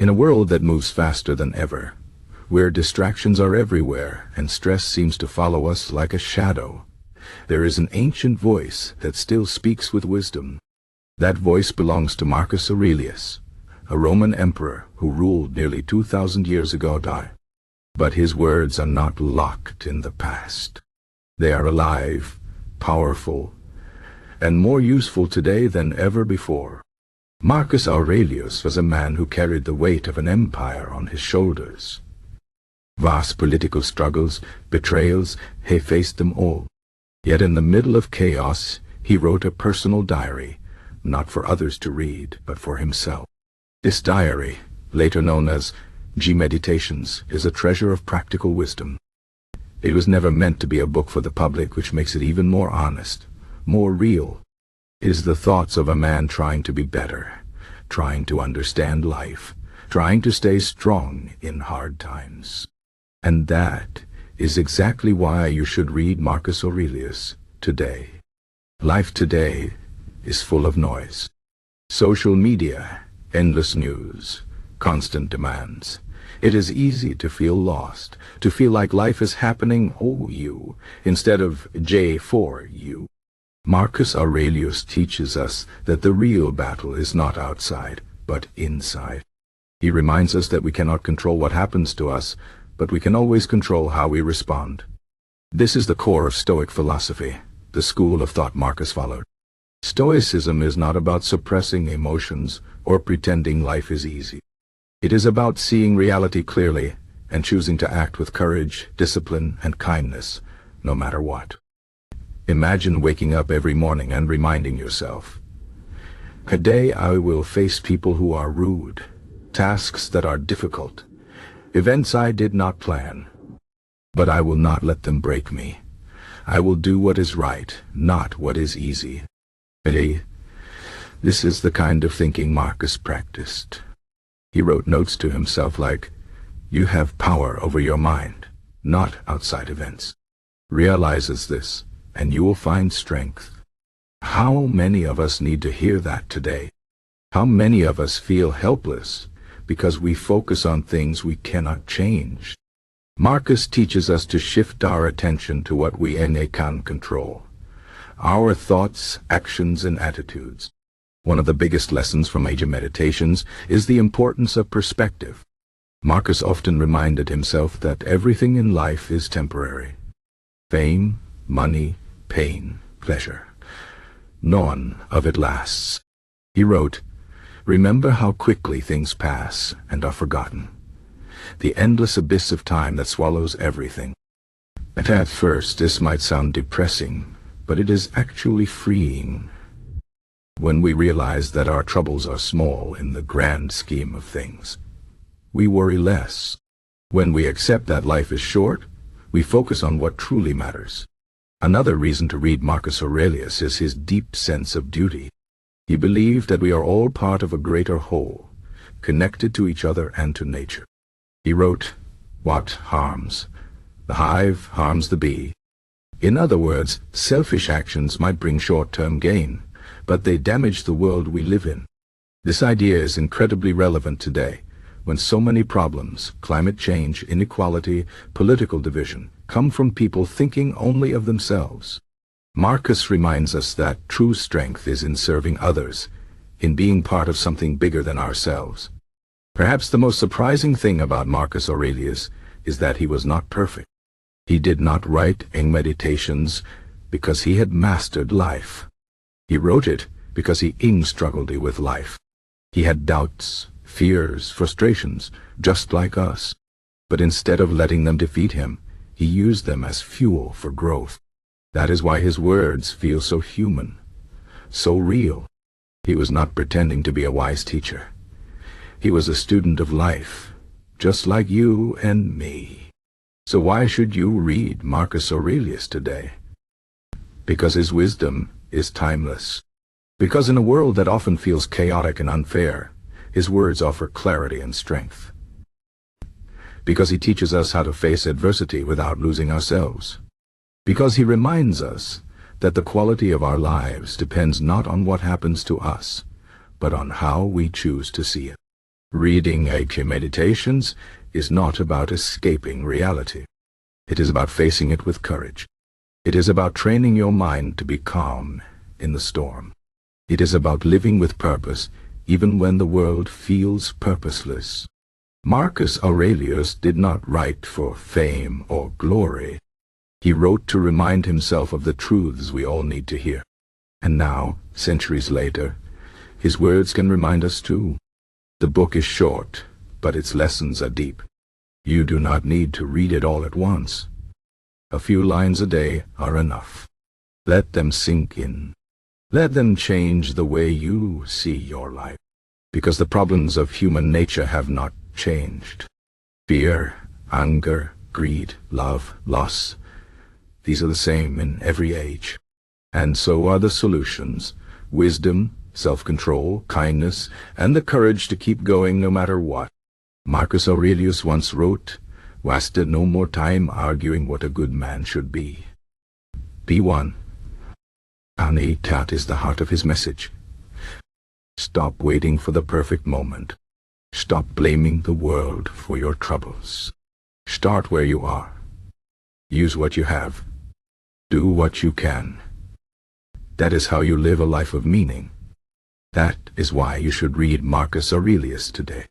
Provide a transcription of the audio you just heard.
In a world that moves faster than ever, where distractions are everywhere and stress seems to follow us like a shadow, there is an ancient voice that still speaks with wisdom. That voice belongs to Marcus Aurelius, a Roman emperor who ruled nearly 2,000 years ago. But his words are not locked in the past. They are alive, powerful, and more useful today than ever before. Marcus Aurelius was a man who carried the weight of an empire on his shoulders. Vast political struggles, betrayals, he faced them all. Yet in the middle of chaos, he wrote a personal diary, not for others to read, but for himself. This diary, later known as Meditations, is a treasure of practical wisdom. It was never meant to be a book for the public, which makes it even more honest, more real. It is the thoughts of a man trying to be better, trying to understand life, trying to stay strong in hard times. And that is exactly why you should read Marcus Aurelius today. Life today is full of noise. Social media, endless news, constant demands. It is easy to feel lost, to feel like life is happening you instead of for you. Marcus Aurelius teaches us that the real battle is not outside, but inside. He reminds us that we cannot control what happens to us, but we can always control how we respond. This is the core of Stoic philosophy, the school of thought Marcus followed. Stoicism is not about suppressing emotions or pretending life is easy. It is about seeing reality clearly and choosing to act with courage, discipline, and kindness, no matter what. Imagine waking up every morning and reminding yourself, "Today I will face people who are rude, tasks that are difficult, events I did not plan. But I will not let them break me. I will do what is right, not what is easy." This is the kind of thinking Marcus practiced. He wrote notes to himself like, "You have power over your mind, not outside events." Realizes this, and you will find strength. How many of us need to hear that today? How many of us feel helpless because we focus on things we cannot change? Marcus teaches us to shift our attention to what we can control. Our thoughts, actions, and attitudes. One of the biggest lessons from major meditations is the importance of perspective. Marcus often reminded himself that everything in life is temporary. Fame, money, pain, pleasure. None of it lasts. He wrote, "Remember how quickly things pass and are forgotten. The endless abyss of time that swallows everything." And at first this might sound depressing, but it is actually freeing. When we realize that our troubles are small in the grand scheme of things, we worry less. When we accept that life is short, we focus on what truly matters. Another reason to read Marcus Aurelius is his deep sense of duty. He believed that we are all part of a greater whole, connected to each other and to nature. He wrote, "What harms the hive harms the bee." In other words, selfish actions might bring short-term gain, but they damage the world we live in. This idea is incredibly relevant today, when so many problems, climate change, inequality, political division, come from people thinking only of themselves. Marcus reminds us that true strength is in serving others, in being part of something bigger than ourselves. Perhaps the most surprising thing about Marcus Aurelius is that he was not perfect. He did not write Meditations because he had mastered life. He wrote it because he struggled with life. He had doubts, fears, frustrations, just like us. But instead of letting them defeat him, he used them as fuel for growth. That is why his words feel so human, so real. He was not pretending to be a wise teacher. He was a student of life, just like you and me. So why should you read Marcus Aurelius today? Because his wisdom is timeless. Because in a world that often feels chaotic and unfair, his words offer clarity and strength. Because he teaches us how to face adversity without losing ourselves. Because he reminds us that the quality of our lives depends not on what happens to us, but on how we choose to see it. Reading A.Q. Meditations is not about escaping reality. It is about facing it with courage. It is about training your mind to be calm in the storm. It is about living with purpose even when the world feels purposeless. Marcus Aurelius did not write for fame or glory. He wrote to remind himself of the truths we all need to hear. And now, centuries later, his words can remind us too. The book is short, but its lessons are deep. You do not need to read it all at once. A few lines a day are enough. Let them sink in. Let them change the way you see your life. Because the problems of human nature have not changed. Fear, anger, greed, love, loss. These are the same in every age. And so are the solutions: wisdom, self-control, kindness, and the courage to keep going no matter what. Marcus Aurelius once wrote, "Wasted no more time arguing what a good man should be. Be one." And that is the heart of his message. Stop waiting for the perfect moment. Stop blaming the world for your troubles. Start where you are. Use what you have. Do what you can. That is how you live a life of meaning. That is why you should read Marcus Aurelius today.